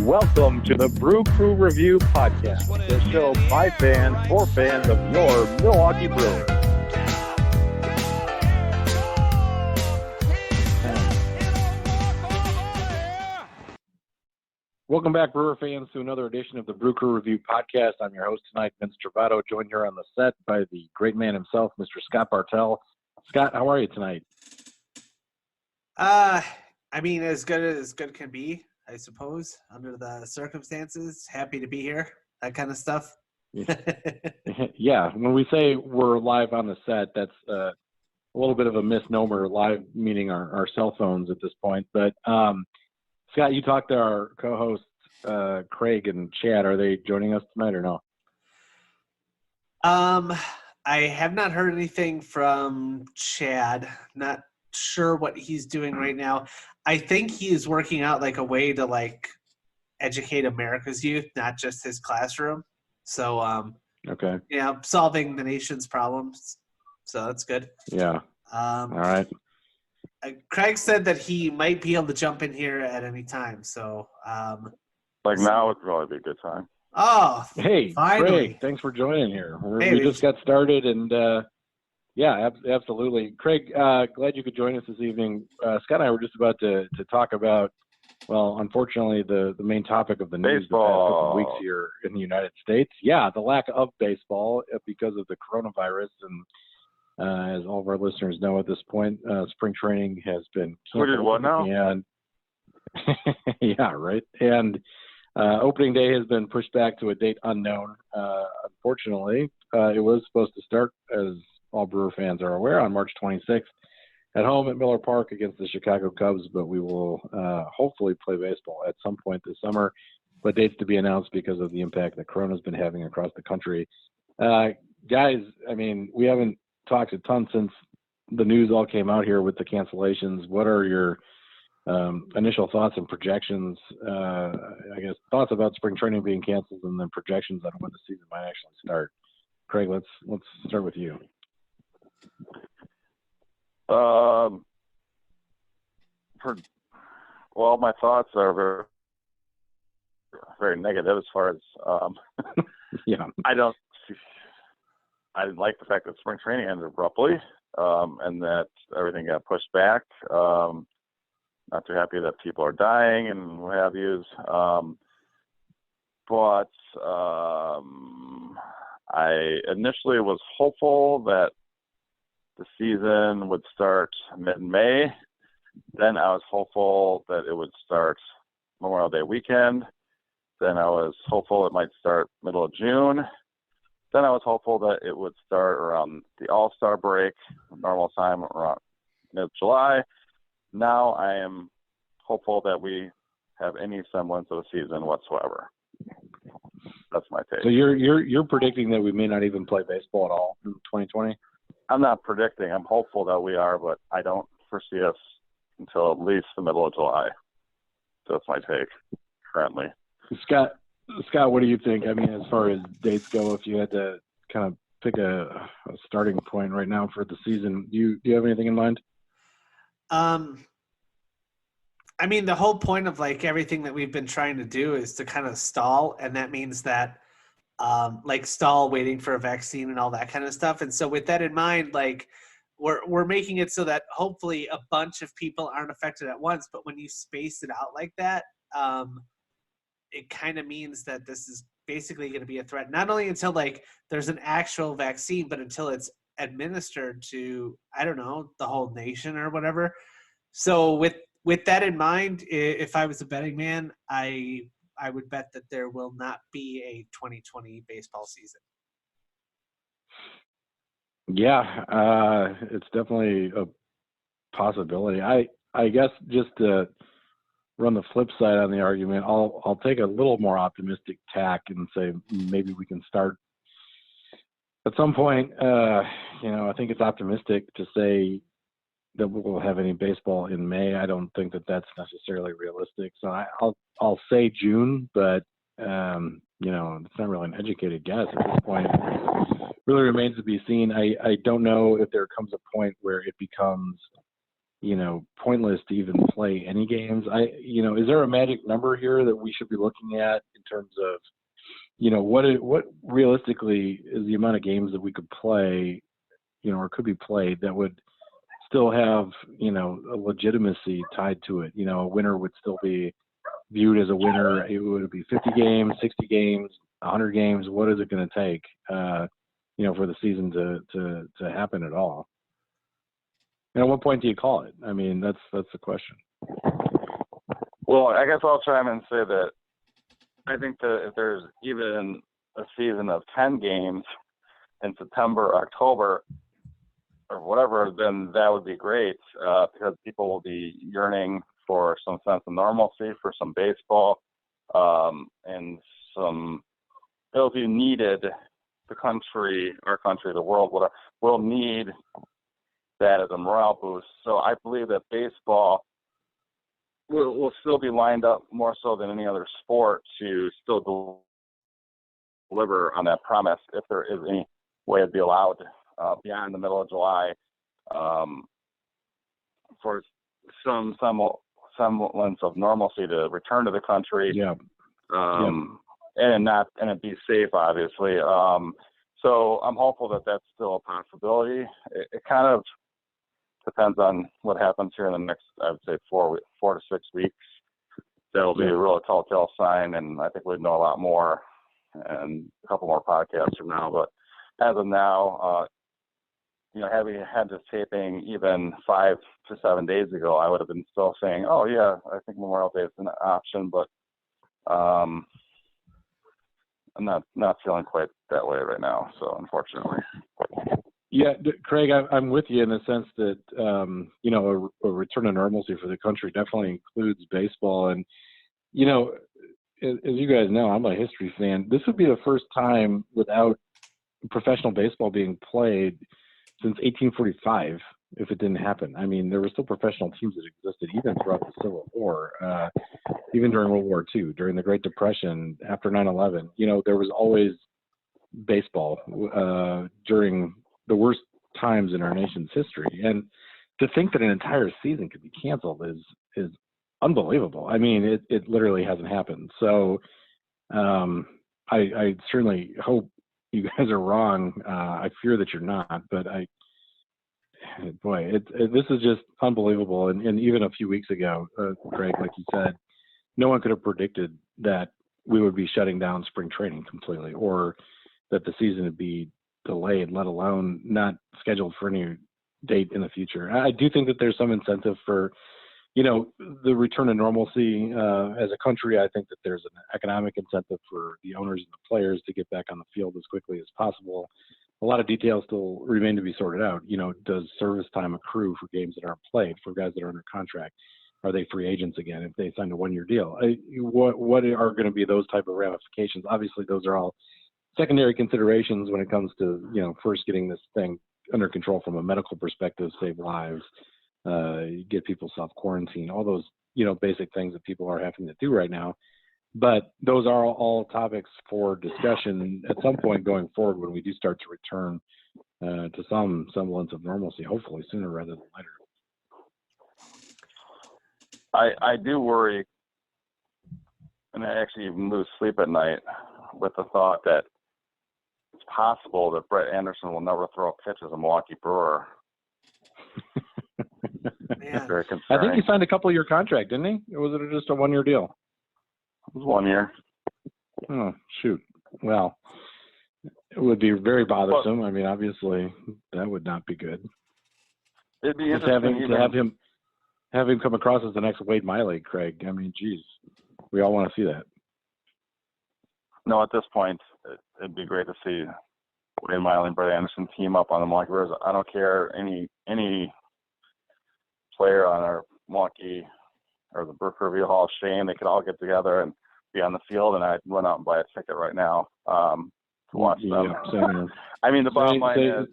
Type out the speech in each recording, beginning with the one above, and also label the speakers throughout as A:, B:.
A: Welcome to the Brew Crew Review Podcast, the show by fans for fans of your Milwaukee Brewers. Welcome back, Brewer fans, to another edition of the Brew Crew Review Podcast. I'm your host tonight, Vince Travato, joined here on the set by the great man himself, Mr. Scott Bartell. Scott, how are you tonight?
B: As good can be, I suppose, under the circumstances. Happy to be here, that kind of stuff.
A: Yeah, when we say we're live on the set, that's a little bit of a misnomer, live meaning our cell phones at this point. But, Scott, you talked to our co-hosts, Craig and Chad. Are they joining us tonight or no?
B: I have not heard anything from Chad. Not sure what he's doing right now. I think he is working out like a way to educate America's youth, not just his classroom. So
A: Okay.
B: Yeah, solving the nation's problems. So that's good.
A: Yeah. All right.
B: Craig said that he might be able to jump in here at any time. So
C: now would probably be a good time.
B: Oh,
A: hey,
B: finally.
A: Craig, thanks for joining here.
B: Hey,
A: we just got started, and yeah, absolutely. Craig, glad you could join us this evening. Scott and I were just about to talk about, well, unfortunately, the main topic of the news the past couple of weeks here in the United States. Yeah, the lack of baseball because of the coronavirus. And as all of our listeners know at this point, spring training has been canceled.
C: We did what now?
A: And yeah, right. And opening day has been pushed back to a date unknown. Unfortunately, it was supposed to start, as all Brewer fans are aware, on March 26th at home at Miller Park against the Chicago Cubs, but we will hopefully play baseball at some point this summer, but dates to be announced because of the impact that Corona's been having across the country. Guys, we haven't talked a ton since the news all came out here with the cancellations. What are your initial thoughts and projections, thoughts about spring training being canceled and then projections on when the season might actually start? Craig, let's start with you.
C: My thoughts are very, very negative as far as
A: yeah.
C: I didn't like the fact that spring training ended abruptly, and that everything got pushed back. Not too happy that people are dying and what have yous. But I initially was hopeful that the season would start mid-May. Then I was hopeful that it would start Memorial Day weekend. Then I was hopeful it might start middle of June. Then I was hopeful that it would start around the All-Star break, normal time around mid-July. Now I am hopeful that we have any semblance of a season whatsoever. That's my take.
A: So you're predicting that we may not even play baseball at all in 2020?
C: I'm not predicting. I'm hopeful that we are, but I don't foresee us until at least the middle of July. So that's my take currently.
A: Scott, what do you think? As far as dates go, if you had to kind of pick a starting point right now for the season, do you have anything in mind?
B: The whole point of everything that we've been trying to do is to kind of stall, and that means that stall waiting for a vaccine and all that kind of stuff. And so with that in mind, we're making it so that hopefully a bunch of people aren't affected at once, but when you space it out like that, it kind of means that this is basically going to be a threat, not only until there's an actual vaccine, but until it's administered to, I don't know, the whole nation or whatever. So with that in mind, if I was a betting man, I would bet that there will not be a 2020 baseball season.
A: Yeah, it's definitely a possibility. I guess just to run the flip side on the argument, I'll take a little more optimistic tack and say maybe we can start at some point. I think it's optimistic to say that we'll have any baseball in May. I don't think that that's necessarily realistic. So I'll say June, but it's not really an educated guess at this point. It really remains to be seen. I don't know if there comes a point where it becomes pointless to even play any games. Is there a magic number here that we should be looking at in terms of, what realistically is the amount of games that we could play, or could be played that would still have, a legitimacy tied to it? A winner would still be viewed as a winner. It would be 50 games, 60 games, 100 games. What is it going to take, for the season to happen at all? And at what point do you call it? I mean, that's the question.
C: Well, I guess I'll chime in and say that I think that if there's even a season of 10 games in September, October, or whatever, then that would be great, because people will be yearning for some sense of normalcy, for some baseball, and it'll be needed. The country, our country, the world will need that as a morale boost. So I believe that baseball will still be lined up more so than any other sport to still deliver on that promise, if there is any way to be allowed beyond the middle of July, for some semblance of normalcy to return to the country.
A: Yeah.
C: And it be safe, obviously. So I'm hopeful that that's still a possibility. It kind of depends on what happens here in the next, I would say, 4 to 6 weeks. That'll be a real telltale sign, and I think we'd know a lot more and a couple more podcasts from now. But as of now, having had this taping even 5 to 7 days ago, I would have been still saying, oh, yeah, I think Memorial Day is an option, but I'm not feeling quite that way right now, so unfortunately.
A: Yeah, Craig, I'm with you in the sense that, a return to normalcy for the country definitely includes baseball. And, as you guys know, I'm a history fan. This would be the first time without professional baseball being played since 1845, if it didn't happen. I mean, there were still professional teams that existed even throughout the Civil War, even during World War II, during the Great Depression, after 9/11. There was always baseball during the worst times in our nation's history. And to think that an entire season could be canceled is unbelievable. I mean, it literally hasn't happened. So I certainly hope you guys are wrong. I fear that you're not, but this is just unbelievable. And even a few weeks ago, Craig, like you said, no one could have predicted that we would be shutting down spring training completely, or that the season would be delayed, let alone not scheduled for any date in the future. I do think that there's some incentive for, the return to normalcy as a country. I think that there's an economic incentive for the owners and the players to get back on the field as quickly as possible. A lot of details still remain to be sorted out. Does service time accrue for games that aren't played, for guys that are under contract? Are they free agents again if they signed a one-year deal? What are going to be those type of ramifications? Obviously, those are all secondary considerations when it comes to, first getting this thing under control from a medical perspective, save lives, get people self-quarantine, all those, basic things that people are having to do right now. But those are all topics for discussion at some point going forward when we do start to return to some semblance of normalcy, hopefully sooner rather than later.
C: I do worry, and I actually even lose sleep at night with the thought that it's possible that Brett Anderson will never throw a pitch as a Milwaukee Brewer.
B: Man.
C: Very concerning.
A: I think he signed a couple-year contract, didn't he? Or was it just a one-year deal?
C: It was 1 year.
A: Oh, shoot. Well, it would be very bothersome. I mean, obviously, that would not be good.
C: It'd be
A: Just
C: interesting
A: have him come across as the next Wade Miley, Craig. I mean, geez, we all want to see that.
C: No, at this point, it'd be great to see Wade Miley and Brett Anderson team up on the Milwaukee Brewers. I don't care any player on our Milwaukee or the Burke Review Hall of Shame. They could all get together and be on the field, and I'd run out and buy a ticket right now to watch them.
A: Yeah,
C: I mean, the bottom line is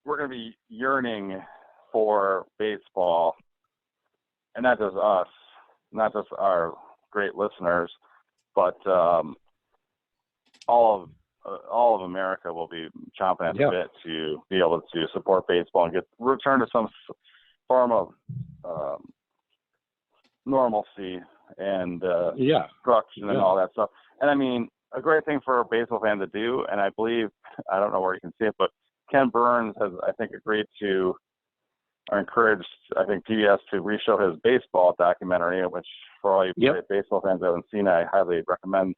C: we're going to be yearning for baseball, and not just us, not just our great listeners, but all of all of America will be chomping at the
A: Yeah.
C: bit to be able to support baseball and return to some form of normalcy and structure and all that stuff. And I mean, a great thing for a baseball fan to do, and I believe, I don't know where you can see it, but Ken Burns has, I think, agreed to or encouraged, I think, PBS to reshow his baseball documentary, which for all you baseball fans that haven't seen, I highly recommend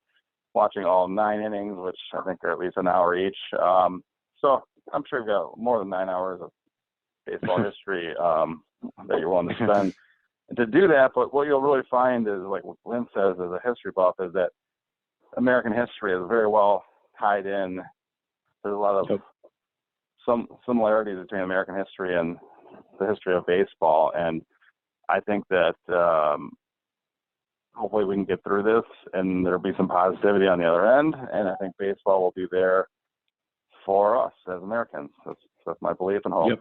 C: watching all 9 innings, which I think are at least an hour each. So I'm sure you've got more than 9 hours of baseball history that you're willing to spend to do that. But what you'll really find is, like what Lynn says as a history buff, is that American history is very well tied in. There's a lot of some similarities between American history and the history of baseball. And I think that hopefully we can get through this and there'll be some positivity on the other end. And I think baseball will be there for us as Americans. That's my belief and hope.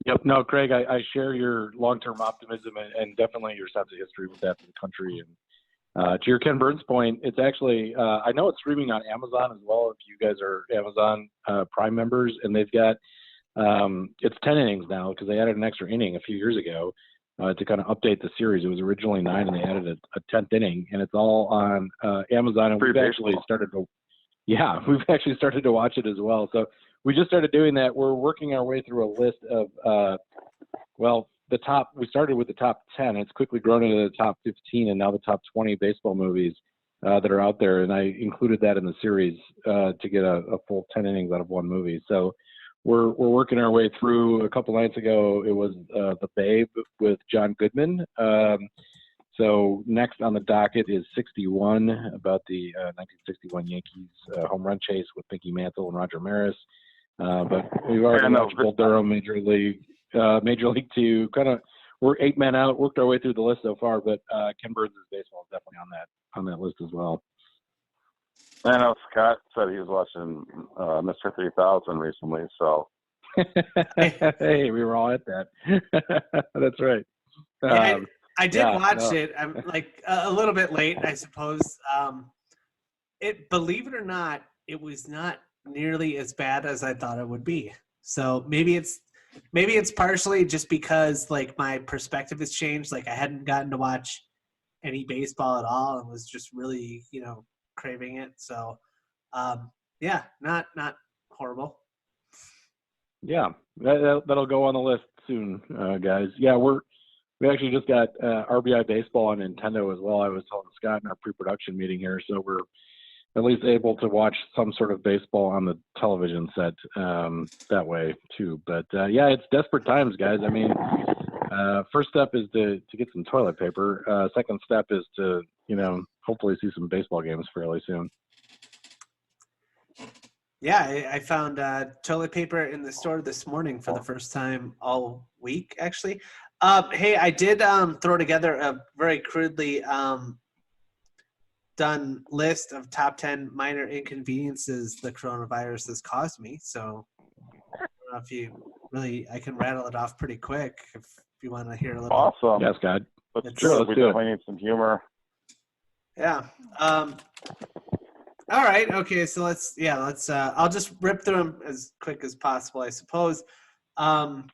A: Yep. No, Craig, I share your long-term optimism and definitely your sense of history with that for the country. And to your Ken Burns point, it's actually, I know it's streaming on Amazon as well, if you guys are Amazon Prime members, and they've got, it's 10 innings now because they added an extra inning a few years ago to kind of update the series. It was originally 9 and they added a 10th inning, and it's all on Amazon. And we've actually started to watch it as well. So we just started doing that. We're working our way through a list of, we started with the top 10. It's quickly grown into the top 15 and now the top 20 baseball movies that are out there. And I included that in the series to get a full 10 innings out of one movie. So we're working our way through. A couple nights ago, it was The Babe with John Goodman. So next on the docket is 61, about the 1961 Yankees home run chase with Mickey Mantle and Roger Maris. But we've already watched Bull Durham, Major League 2. We're 8 men out. Worked our way through the list so far, but Ken Burns' baseball is definitely on that list as well.
C: I know Scott said he was watching Mr. 3000 recently, so.
A: Hey, we were all at that. That's right.
B: I did watch it. I'm like a little bit late, I suppose. Believe it or not, it was not nearly as bad as I thought it would be. So maybe it's partially just because like my perspective has changed. Like I hadn't gotten to watch any baseball at all and was just really, craving it. So not horrible.
A: Yeah, that'll go on the list soon, guys. Yeah, we actually just got RBI Baseball on Nintendo as well. I was telling Scott in our pre-production meeting here, so we're at least able to watch some sort of baseball on the television set that way too. But it's desperate times, guys. I mean, first step is to get some toilet paper. Second step is to hopefully see some baseball games fairly soon.
B: Yeah, I found toilet paper in the store this morning for the first time all week, actually. Hey, I did throw together a very crudely done list of top 10 minor inconveniences the coronavirus has caused me. So I don't know if I can rattle it off pretty quick if you want to hear a little.
C: Awesome.
A: Yes, God.
C: Let's do it. We definitely need some humor.
B: Yeah. All right. Okay. So let's I'll just rip through them as quick as possible, I suppose. Top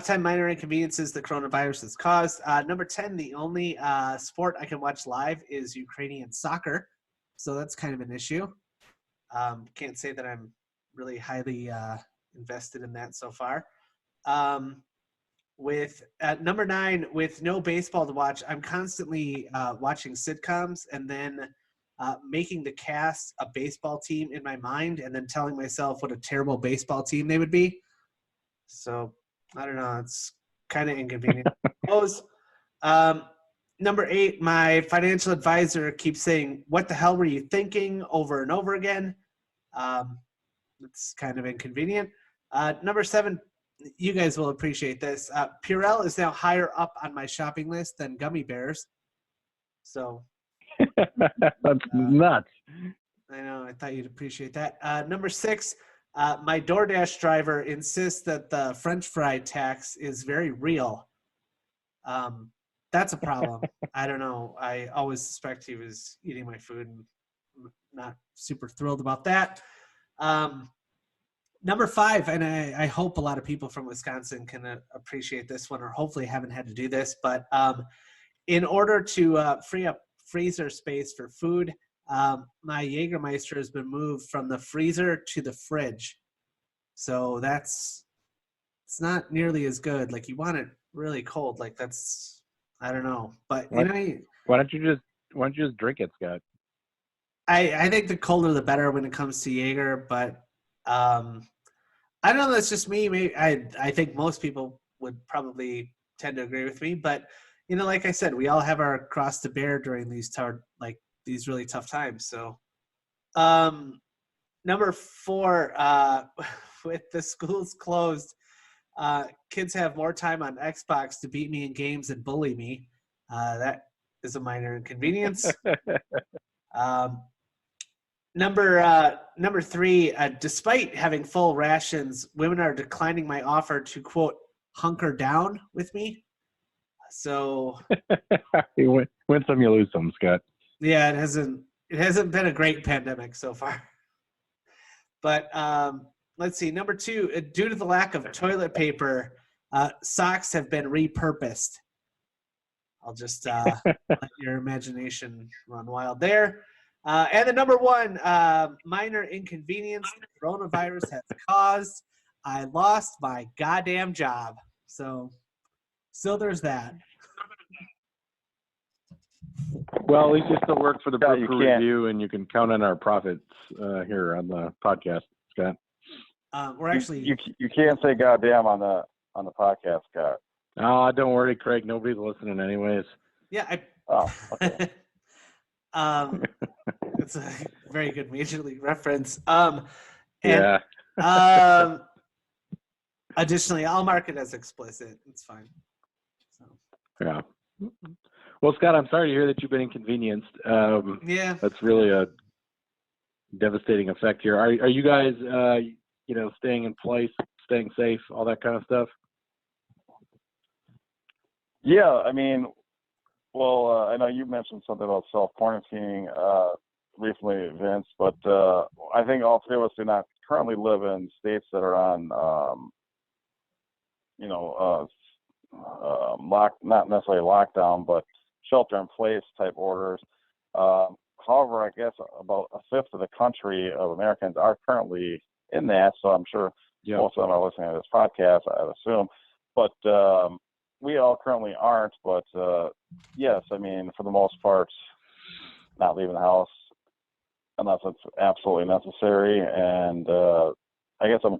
B: 10 minor inconveniences the coronavirus has caused. Number 10, the only sport I can watch live is Ukrainian soccer. So that's kind of an issue. Can't say that I'm really highly invested in that so far. With number 9, with no baseball to watch, I'm constantly watching sitcoms and then making the cast a baseball team in my mind and then telling myself what a terrible baseball team they would be. So I don't know. It's kind of inconvenient. Number 8, my financial advisor keeps saying, "What the hell were you thinking?" over and over again. It's kind of inconvenient. Number 7, you guys will appreciate this. Purell is now higher up on my shopping list than gummy bears. So
A: that's nuts.
B: I know. I thought you'd appreciate that. Number 6, my DoorDash driver insists that the French fry tax is very real. That's a problem. I don't know. I always suspect he was eating my food and not super thrilled about that. Number 5, and I hope a lot of people from Wisconsin can appreciate this one, or hopefully haven't had to do this, but in order to free up freezer space for food, my Jägermeister has been moved from the freezer to the fridge. So it's not nearly as good. Like, you want it really cold. Like, that's, I don't know. But
A: why don't you just drink it, Scott?
B: I think the colder the better when it comes to Jaeger, but I don't know. That's just me. Maybe I think most people would probably tend to agree with me, but like I said, we all have our cross to bear during these these really tough times. So, number 4, with the schools closed, kids have more time on Xbox to beat me in games and bully me. That is a minor inconvenience. Number 3, despite having full rations, women are declining my offer to, quote, hunker down with me. So
A: you win some, you lose some, Scott.
B: Yeah, it hasn't been a great pandemic so far. But let's see. Number 2, due to the lack of toilet paper, socks have been repurposed. I'll just let your imagination run wild there. And the number 1, minor inconvenience the coronavirus has caused. I lost my goddamn job. So there's that.
A: Well, at least you still work for the
C: Scott,
A: Broker Review, and you can count on our profits here on the podcast, Scott.
B: We're actually
C: you can't say goddamn on the podcast, Scott.
A: Oh, don't worry, Craig. Nobody's listening anyways.
B: Yeah,
C: Okay.
B: It's a very good Major League reference.
A: Yeah.
B: Additionally, I'll mark it as explicit. It's fine. So.
A: Yeah. Well, Scott, I'm sorry to hear that you've been inconvenienced.
B: Yeah.
A: That's really a devastating effect here. Are you guys, staying in place, staying safe, all that kind of stuff?
C: Yeah, I mean, well, I know you mentioned something about self-quarantining recently, Vince, but I think all 3 of us do not currently live in states that are on, not necessarily lockdown, but shelter-in-place type orders. However, I guess about 1/5 of the country of Americans are currently in that, so I'm sure most of them are listening to this podcast, I'd assume. But we all currently aren't, but yes, I mean, for the most part, not leaving the house unless it's absolutely necessary. And I guess I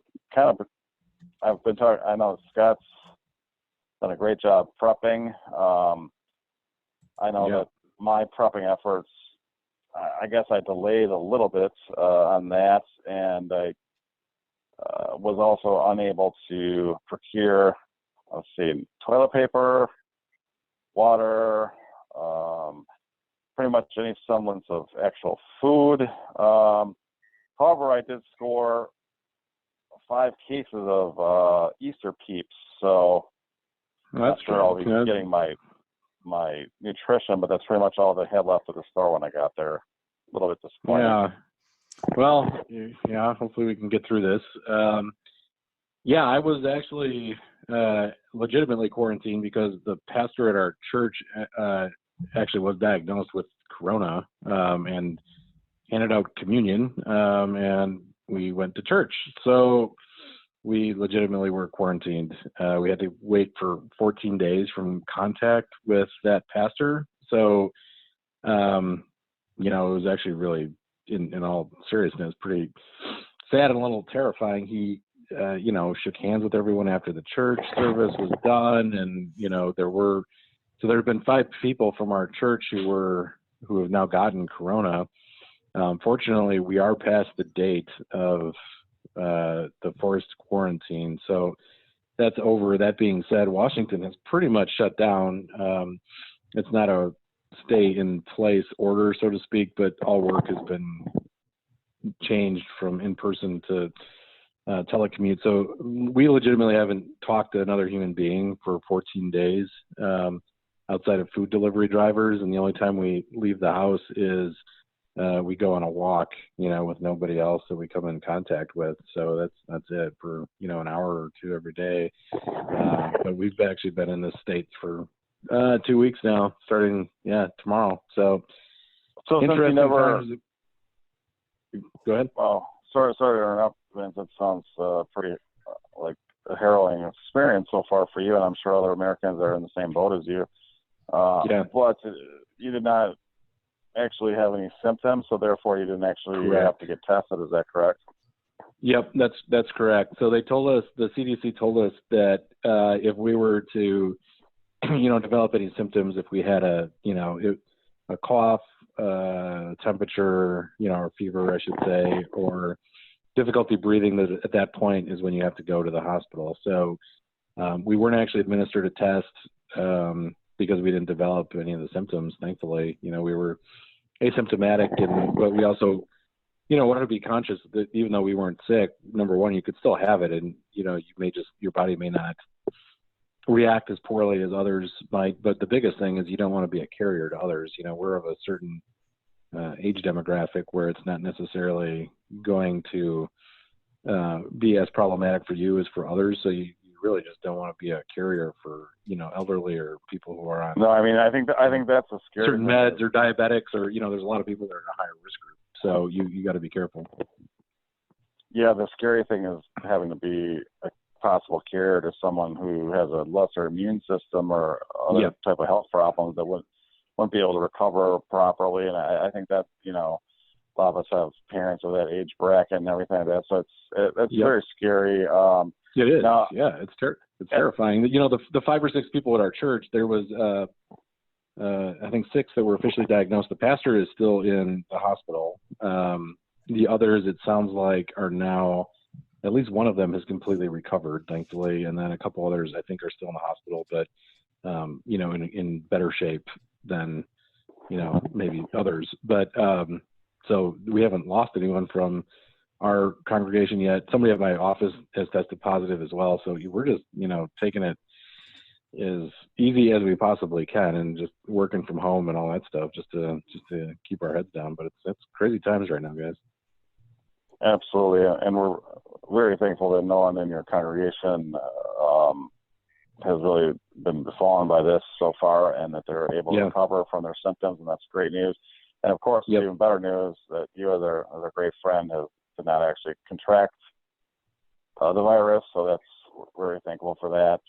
C: know Scott's done a great job prepping. I know that my prepping efforts, I guess I delayed a little bit on that, and I was also unable to procure, toilet paper, water, pretty much any semblance of actual food. However, I did score 5 cases of Easter Peeps, so I'm not sure I'll be getting my nutrition, but that's pretty much all they had left at the store when I got there. A little bit disappointed.
A: Yeah. Well, hopefully we can get through this. I was actually legitimately quarantined because the pastor at our church actually was diagnosed with corona and handed out communion, and we went to church. So we legitimately were quarantined. We had to wait for 14 days from contact with that pastor. So, it was actually really, in all seriousness, pretty sad and a little terrifying. He, shook hands with everyone after the church service was done. And, there have been 5 people from our church who have now gotten corona. Fortunately, we are past the date of the forced quarantine, so that's over. That being said, Washington has pretty much shut down. It's not a stay in place order, so to speak, but all work has been changed from in-person to telecommute. So we legitimately haven't talked to another human being for 14 days outside of food delivery drivers, and the only time we leave the house is we go on a walk, with nobody else that we come in contact with. So that's it for, an hour or two every day. But we've actually been in this state for 2 weeks now, starting tomorrow. So
C: since you never
A: times. Go ahead.
C: Well, sorry to interrupt, Vince. It sounds pretty like a harrowing experience so far for you, and I'm sure other Americans are in the same boat as you. But you did not actually have any symptoms, so therefore you didn't actually have to get tested. Is that correct?
A: Yep, that's correct. So they told us, the CDC told us that if we were to, develop any symptoms, if we had a cough, temperature, or fever, I should say, or difficulty breathing, that at that point is when you have to go to the hospital. So we weren't actually administered a test because we didn't develop any of the symptoms. Thankfully, we were asymptomatic, but we also, wanted to be conscious that even though we weren't sick, number one, you could still have it, and your body may not react as poorly as others might. But the biggest thing is you don't want to be a carrier to others. We're of a certain age demographic where it's not necessarily going to be as problematic for you as for others. So you really just don't want to be a carrier for, elderly or people who are on.
C: No, I mean, I think that's a scary
A: certain meds or diabetics, or, there's a lot of people that are in a higher risk group. So you got to be careful.
C: Yeah. The scary thing is having to be a possible carrier to someone who has a lesser immune system or other type of health problems that wouldn't be able to recover properly. And I think that, a lot of us have parents of that age bracket and everything like that. So it's very scary.
A: It is. It's terrifying. The 5 or 6 people at our church, there was, I think 6 that were officially diagnosed. The pastor is still in the hospital. The others, it sounds like, are now, at least one of them has completely recovered, thankfully. And then a couple others, I think, are still in the hospital, but, in better shape than, maybe others. But, so we haven't lost anyone from our congregation yet. Somebody at my office has tested positive as well. So we're just, taking it as easy as we possibly can and just working from home and all that stuff just to keep our heads down. But it's crazy times right now, guys.
C: Absolutely. And we're very thankful that no one in your congregation has really been befallen by this so far, and that they're able to recover from their symptoms. And that's great news. And of course, even better news that you as a great friend did not actually contract the virus. So that's very thankful for that.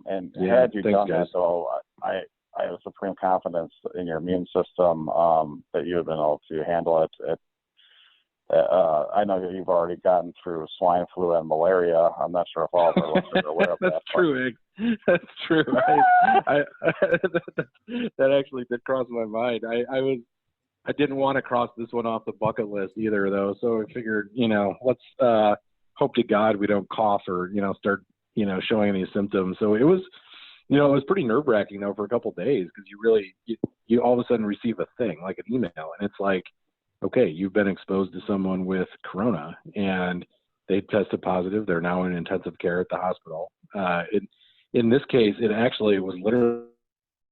C: And had you done that, though, I have supreme confidence in your immune system that you have been able to handle it. I know that you've already gotten through swine flu and malaria. I'm not sure if all of our listeners are aware of that.
A: That's true, Ig. That's true. That actually did cross my mind. I didn't want to cross this one off the bucket list either, though. So I figured, let's hope to God we don't cough or, start, showing any symptoms. So it was, it was pretty nerve-wracking, though, for a couple of days, because you all of a sudden receive a thing, like an email, and it's like, okay, you've been exposed to someone with corona, and they tested positive. They're now in intensive care at the hospital. In this case, it actually was literally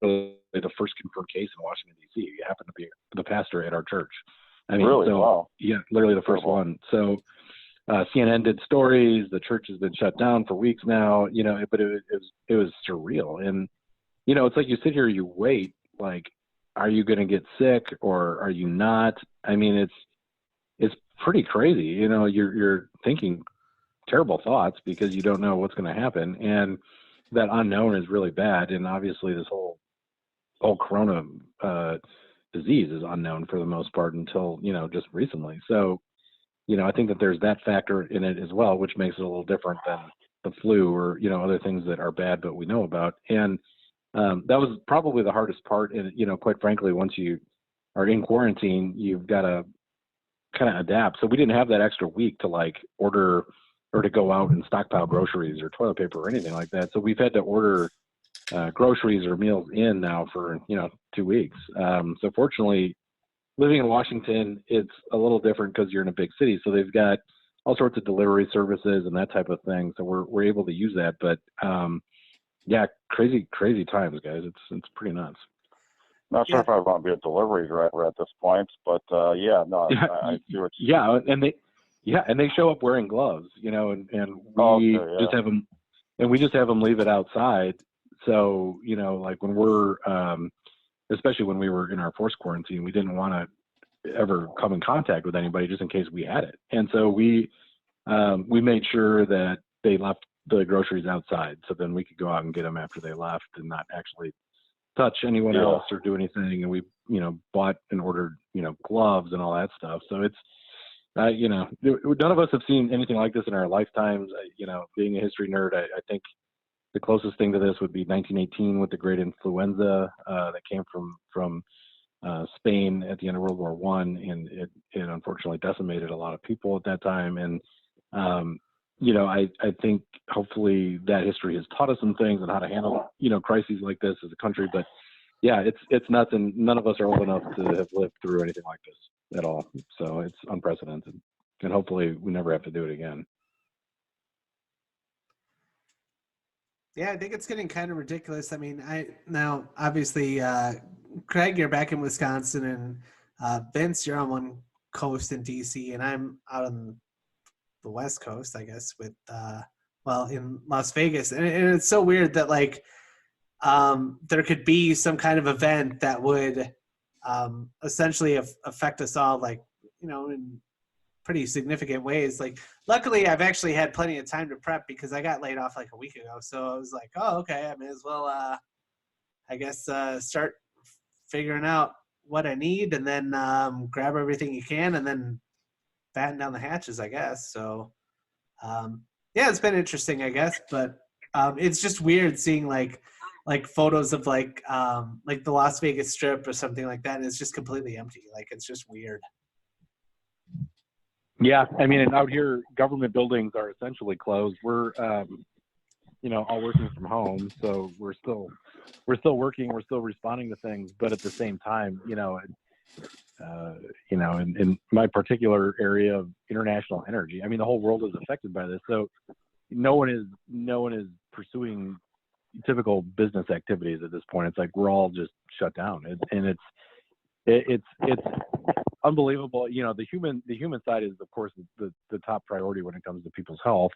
A: the first confirmed case in Washington, D.C. It happened to be the pastor at our church. I mean,
C: really? Wow.
A: Yeah, literally the first one. So CNN did stories. The church has been shut down for weeks now, but it was surreal. And, it's like you sit here, you wait, like, are you going to get sick or are you not? I mean, it's pretty crazy. You're thinking terrible thoughts because you don't know what's going to happen. And that unknown is really bad. And obviously this whole corona disease is unknown for the most part until, just recently. So, I think that there's that factor in it as well, which makes it a little different than the flu or, other things that are bad, but we know about. And that was probably the hardest part. And, quite frankly, once you are in quarantine, you've got to kind of adapt. So we didn't have that extra week to order or to go out and stockpile groceries or toilet paper or anything like that. So we've had to order groceries or meals in now for, 2 weeks. So fortunately, living in Washington, it's a little different because you're in a big city. So they've got all sorts of delivery services and that type of thing. So we're able to use that. But, crazy times, guys. It's pretty nuts.
C: Not sure if I want to be a delivery driver at this point, but I see what you
A: and they show up wearing gloves, and we just have them leave it outside. So, like when we're, especially when we were in our forced quarantine, we didn't want to ever come in contact with anybody just in case we had it. And so we made sure that they left the groceries outside, so then we could go out and get them after they left and not actually touch anyone else or do anything. And we, bought and ordered, gloves and all that stuff. So it's, none of us have seen anything like this in our lifetimes. Being a history nerd, I think the closest thing to this would be 1918 with the great influenza that came from Spain at the end of World War One, and it unfortunately decimated a lot of people at that time. And I think hopefully that history has taught us some things on how to handle crises like this as a country. But yeah, it's nuts, and none of us are old enough to have lived through anything like this at all. So it's unprecedented, and hopefully we never have to do it again.
B: Yeah, I think it's getting kind of ridiculous. I mean, now obviously, Craig, you're back in Wisconsin, and Vince, you're on one coast in DC, and I'm out on the West Coast, I guess, with in Las Vegas. And it's so weird that there could be some kind of event that would essentially affect us all, in pretty significant ways. Luckily, I've actually had plenty of time to prep because I got laid off a week ago. So I was like, oh, okay, I may as well, I guess, start figuring out what I need, and then grab everything you can, and then batten down the hatches, I guess. So, it's been interesting, I guess, but it's just weird seeing like photos of the Las Vegas Strip or something like that, and it's just completely empty. It's just weird.
A: Yeah, I mean, and out here, government buildings are essentially closed. We're, all working from home, so we're still working. We're still responding to things, but at the same time, in my particular area of international energy, I mean, the whole world is affected by this. So no one is pursuing typical business activities at this point. It's like we're all just shut down, and it's unbelievable. The human side is, of course, the top priority when it comes to people's health.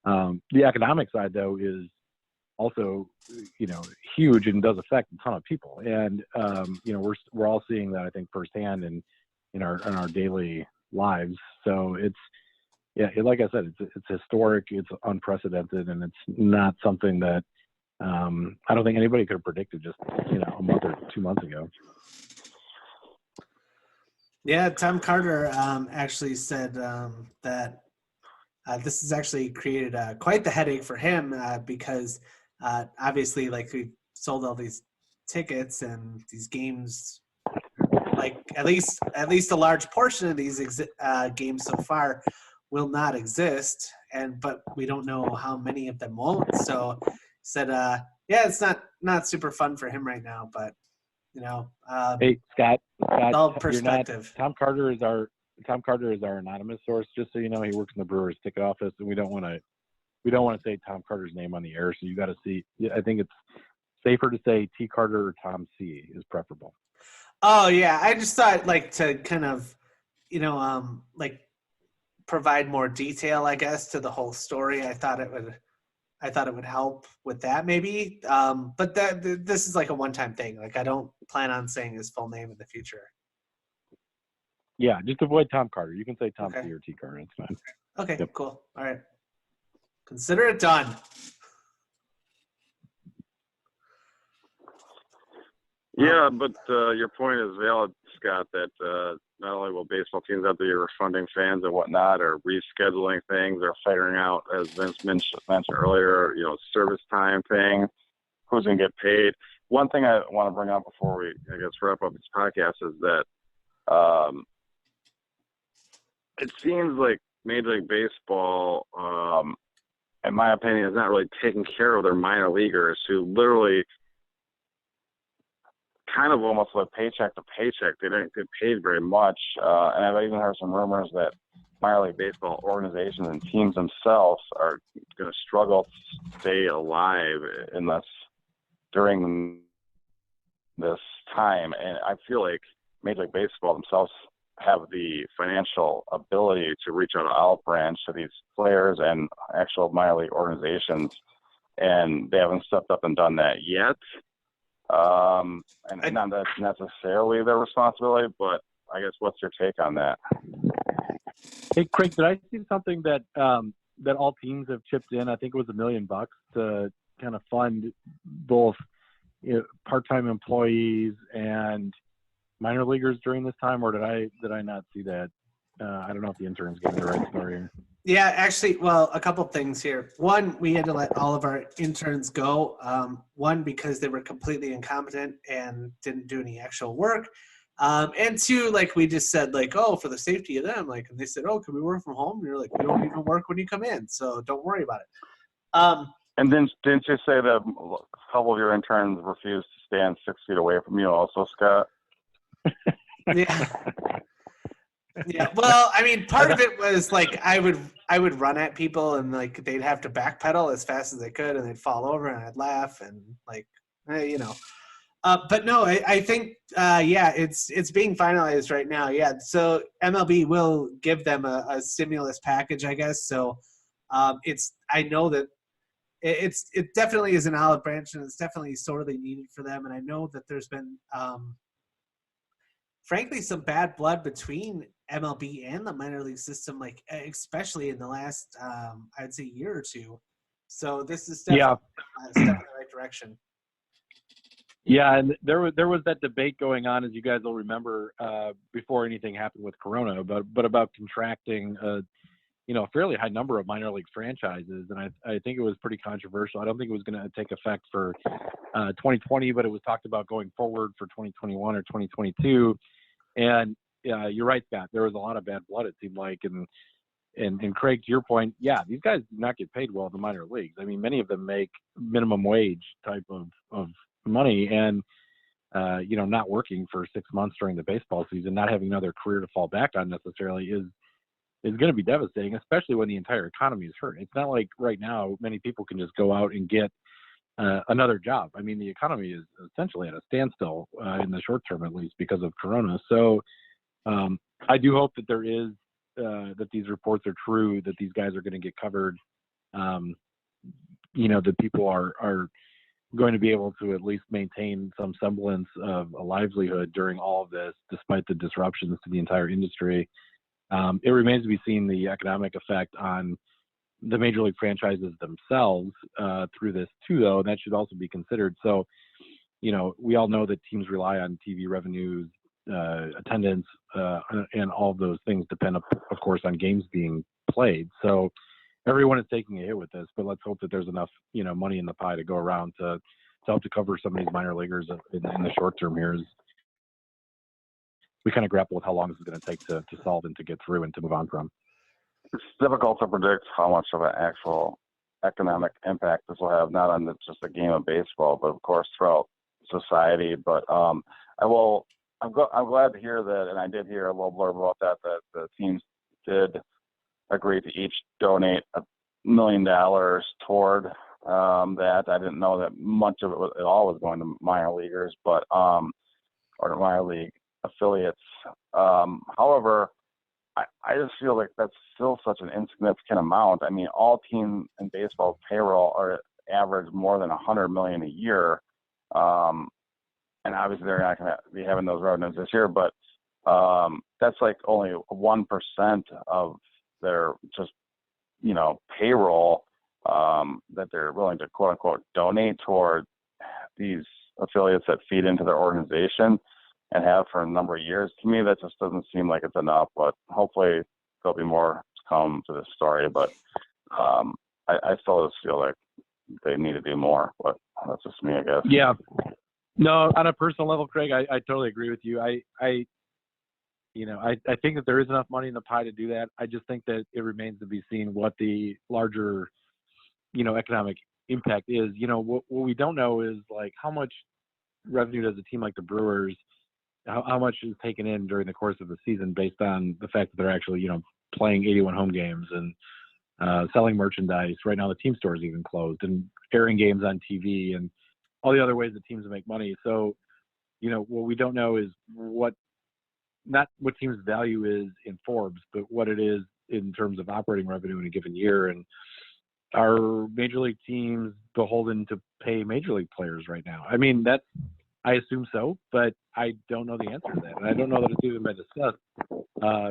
A: The economic side, though, is also, huge and does affect a ton of people. And, we're all seeing that, I think, firsthand in our daily lives. So like I said, it's historic, it's unprecedented, and it's not something that I don't think anybody could have predicted just, a month or 2 months ago.
B: Yeah, Tom Carter actually said that this has actually created quite the headache for him because obviously, we sold all these tickets and these games, at least a large portion of these games so far will not exist, but we don't know how many of them won't. So he said, it's not super fun for him right now, but
A: hey, Scott,
B: all perspective.
A: Tom Carter is our anonymous source, just so you know. He works in the Brewers ticket office, and we don't want to say Tom Carter's name on the air. So you got to see. I think it's safer to say T Carter or Tom C is preferable.
B: Oh yeah, I just thought to kind of, provide more detail, I guess, to the whole story. I thought it would help with that maybe. But this is a one-time thing. I don't plan on saying his full name in the future.
A: Yeah, just avoid Tom Carter. You can say Tom C or T Carter. It's fine.
B: Okay, yep. Cool. All right. Consider it done.
C: Yeah, but your point is valid, Scott, that not only will baseball teams have to be refunding fans and whatnot, or rescheduling things, or figuring out, as Vince mentioned earlier, service time thing, who's going to get paid. One thing I want to bring up before we, wrap up this podcast is that it seems like Major League Baseball, in my opinion, is not really taking care of their minor leaguers who literally kind of almost live paycheck to paycheck. They don't get paid very much. And I've even heard some rumors that minor league baseball organizations and teams themselves are going to struggle to stay alive unless during this time. And I feel like Major League Baseball themselves have the financial ability to reach out to olive branch to these players and actual minor league organizations, and they haven't stepped up and done that yet. And not that's necessarily their responsibility, but I guess what's your take on that?
A: Hey, Craig, did I see something that that all teams have chipped in? I think it was $1 million to kind of fund both part-time employees and minor leaguers during this time, or did I not see that? I don't know if the intern's getting the right story.
B: Yeah, actually, well, a couple things here. One, we had to let all of our interns go. One, because they were completely incompetent and didn't do any actual work. And two, like we just said, like, oh, for the safety of them, like, and they said, oh, can we work from home? And you're like, we don't even work when you come in, so don't worry about it.
C: And then didn't you say that a couple of your interns refused to stand 6 feet away from you also, Scott?
B: Yeah. Yeah. Well, I mean, part of it was like I would run at people and like they'd have to backpedal as fast as they could and they'd fall over and I'd laugh and like, you know. But no, I think yeah, it's being finalized right now. Yeah. So MLB will give them a stimulus package, I guess. So I know that it definitely is an olive branch and it's definitely sorely needed for them. And I know that there's been frankly some bad blood between MLB and the minor league system, like especially in the last I'd say year or two. So this is definitely a step in the right direction.
A: Yeah, and there was that debate going on, as you guys will remember, before anything happened with Corona, but about contracting a fairly high number of minor league franchises, and I think it was pretty controversial. I don't think it was going to take effect for 2020, but it was talked about going forward for 2021 or 2022. And you're right, Scott. There was a lot of bad blood, it seemed like, and Craig, to your point, yeah, these guys do not get paid well in the minor leagues. I mean, many of them make minimum wage type of money, and not working for 6 months during the baseball season, not having another career to fall back on necessarily is going to be devastating, especially when the entire economy is hurt. It's not like right now many people can just go out and get another job. I mean, the economy is essentially at a standstill in the short term, at least because of Corona. So I do hope that there is that these reports are true, that these guys are going to get covered. That people are going to be able to at least maintain some semblance of a livelihood during all of this, despite the disruptions to the entire industry. It remains to be seen the economic effect on the major league franchises themselves through this too, though, and that should also be considered. So, we all know that teams rely on TV revenues, attendance, and all of those things depend, of course, on games being played. So everyone is taking a hit with this, but let's hope that there's enough, money in the pie to go around to help to cover some of these minor leaguers in the short term here. As we kind of grapple with how long this is going to take to solve and to get through and to move on from.
C: It's difficult to predict how much of an actual economic impact this will have, not on just the game of baseball, but of course throughout society. But I'm glad to hear that, and I did hear a little blurb about that the teams did agree to each donate $1 million toward that. I didn't know that much of it at all was going to minor leaguers, but or to minor league affiliates. However, I just feel like that's still such an insignificant amount. I mean, all teams in baseball payroll are average more than $100 million a year, and obviously they're not going to be having those revenues this year. But that's like only 1% of their just payroll that they're willing to quote unquote donate toward these affiliates that feed into their organization and have for a number of years. To me, that just doesn't seem like it's enough, but hopefully there'll be more to come to this story. But I still just feel like they need to do more, but that's just me, I guess.
A: Yeah. No, on a personal level, Craig, I totally agree with you. I think that there is enough money in the pie to do that. I just think that it remains to be seen what the larger, economic impact is. What we don't know is like how much revenue does a team like the Brewers, how much is taken in during the course of the season based on the fact that they're actually, playing 81 home games and selling merchandise. Right now, the team store is even closed, and airing games on TV and all the other ways that teams make money. So what we don't know is not what team's value is in Forbes, but what it is in terms of operating revenue in a given year. And are major league teams beholden to pay major league players right now? I mean, I assume so, but I don't know the answer to that. And I don't know that it's even been discussed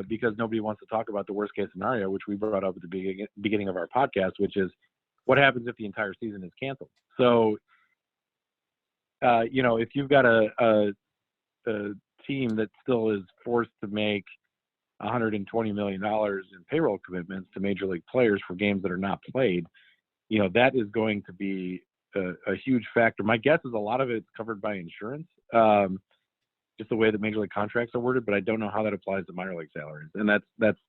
A: because nobody wants to talk about the worst case scenario, which we brought up at the beginning of our podcast, which is what happens if the entire season is canceled. So, if you've got a team that still is forced to make $120 million in payroll commitments to major league players for games that are not played, that is going to be a huge factor. My guess is a lot of it's covered by insurance, just the way that major league contracts are worded, but I don't know how that applies to minor league salaries. And that's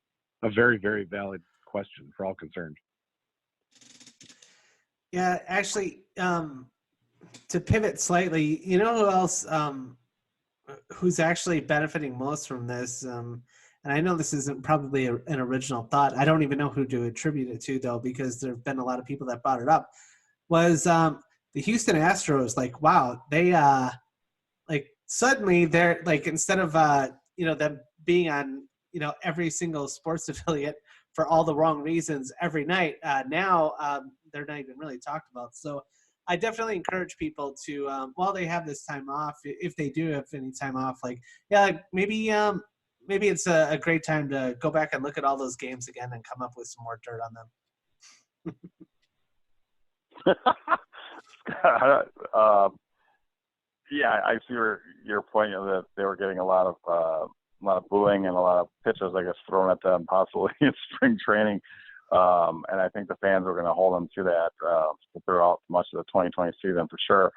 A: a very, very valid question for all concerned.
B: Yeah, actually, to pivot slightly, who else who's actually benefiting most from this? And I know this isn't probably an original thought. I don't even know who to attribute it to, though, because there have been a lot of people that brought it up. Was the Houston Astros, like, wow, they suddenly they're like, instead of them being on every single sports affiliate for all the wrong reasons every night, now they're not even really talked about. So I definitely encourage people to while they have this time off, if they do have any time off, maybe it's a great time to go back and look at all those games again and come up with some more dirt on them.
C: Yeah, I see your point that they were getting a lot of booing and a lot of pitches, I guess, thrown at them possibly in spring training. And I think the fans are going to hold them to that throughout much of the 2020 season for sure.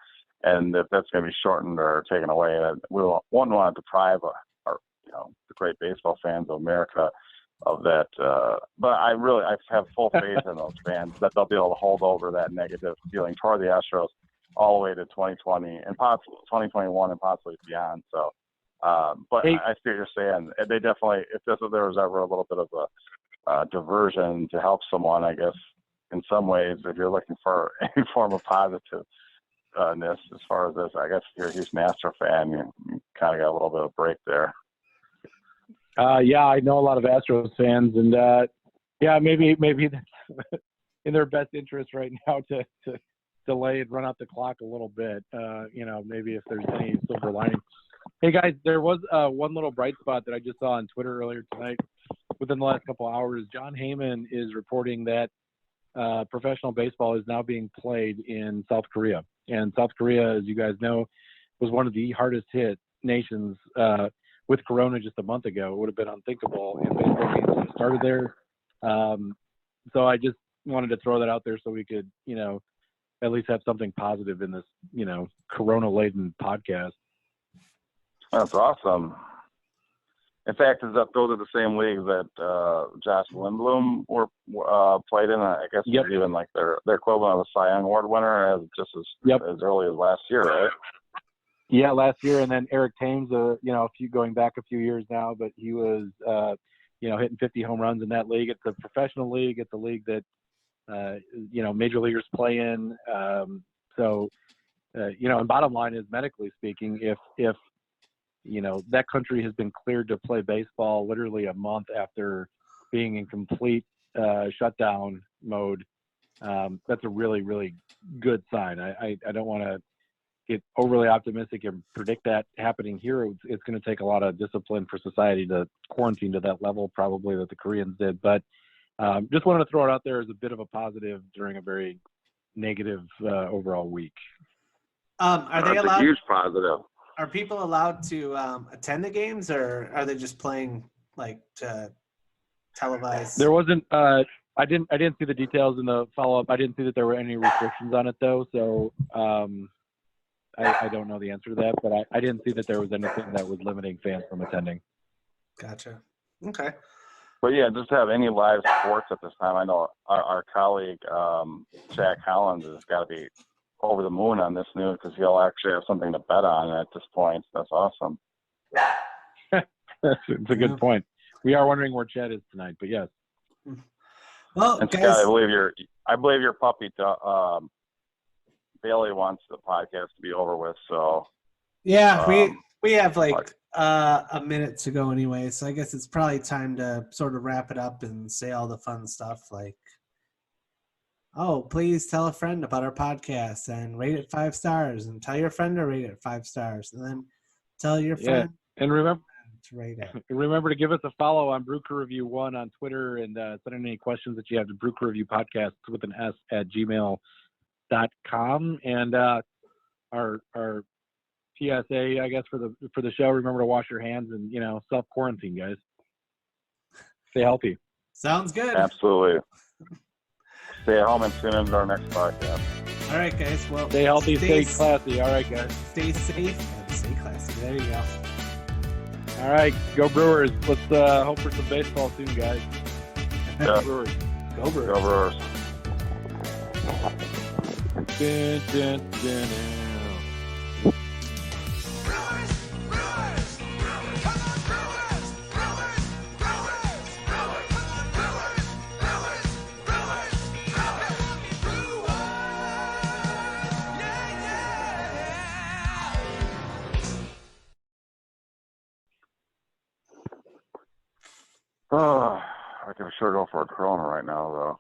C: And if that's going to be shortened or taken away, we won't want to deprive our the great baseball fans of America of that. But I have full faith in those fans that they'll be able to hold over that negative feeling toward the Astros all the way to 2020 and possibly 2021 and possibly beyond. So, but
A: hey,
C: I see what you're saying. They definitely, if there was ever a little bit of a diversion to help someone, I guess, in some ways, if you're looking for any form of positiveness as far as this, I guess if you're a Houston Astro fan, you kind of got a little bit of a break there.
A: Yeah, I know a lot of Astros fans, and maybe that's in their best interest right now to delay and run out the clock a little bit. Maybe if there's any silver lining. Hey guys, there was one little bright spot that I just saw on Twitter earlier tonight. Within the last couple of hours, John Heyman is reporting that professional baseball is now being played in South Korea. And South Korea, as you guys know, was one of the hardest hit nations with Corona just a month ago. It would have been unthinkable, and baseball games would have started there. So I just wanted to throw that out there so we could, at least have something positive in this, Corona-laden podcast.
C: That's awesome. In fact, those are the same leagues that Josh Lindblom played in. I guess
A: Yep.
C: Even like their equivalent of a Cy Young Award winner as early as last year, right?
A: Yeah, last year, and then Eric Thames, going back a few years now, but he was, hitting 50 home runs in that league. It's a professional league. It's a league that, major leaguers play in. And bottom line is, medically speaking, if that country has been cleared to play baseball literally a month after being in complete shutdown mode, that's a really, really good sign. I don't want to get overly optimistic and predict that happening here. It's going to take a lot of discipline for society to quarantine to that level, probably, that the Koreans did. But just wanted to throw it out there as a bit of a positive during a very negative overall week.
B: Are they allowed?
C: A huge positive.
B: Are people allowed to attend the games, or are they just playing to televise?
A: There wasn't. I didn't see the details in the follow-up. I didn't see that there were any restrictions on it, though. So I don't know the answer to that, but I didn't see that there was anything that was limiting fans from attending.
B: Gotcha. Okay.
C: But yeah, just to have any live sports at this time. I know our colleague Jack Collins has got to be over the moon on this news because he'll actually have something to bet on at this point. That's awesome.
A: It's a good point. We are wondering where Chad is tonight, but yes.
B: Well,
C: and
B: guys,
C: Scott, I believe your puppy Bailey wants the podcast to be over with, so
B: Yeah, we
C: Um,
B: we have
C: like,
B: like a minute to go anyway, so I guess it's probably time to sort of wrap it up and say all the fun stuff like, oh, please tell a friend about our podcast and rate it 5 stars, and tell your friend to rate it 5 stars, and then tell your
A: Yeah,
B: friend
A: and remember
B: to rate it.
A: remember to give us a follow on Brewker Review 1 on Twitter, and send in any questions that you have to Brewker Review Podcast with an S at gmail.com. And our PSA, I guess, for the show, remember to wash your hands and self quarantine, guys. Stay healthy.
B: Sounds good.
C: absolutely. Stay at home and tune into our next podcast.
B: All right, guys. Well,
A: Stay healthy, stay classy. All right, guys.
B: stay safe and stay classy. There you go.
A: All right, go Brewers. Let's hope for some baseball soon, guys.
C: Yeah.
A: Brewers.
B: Go Brewers.
C: Go Brewers.
A: Dun, dun, dun, dun.
C: Oh, I can sure go for a Corona right now, though.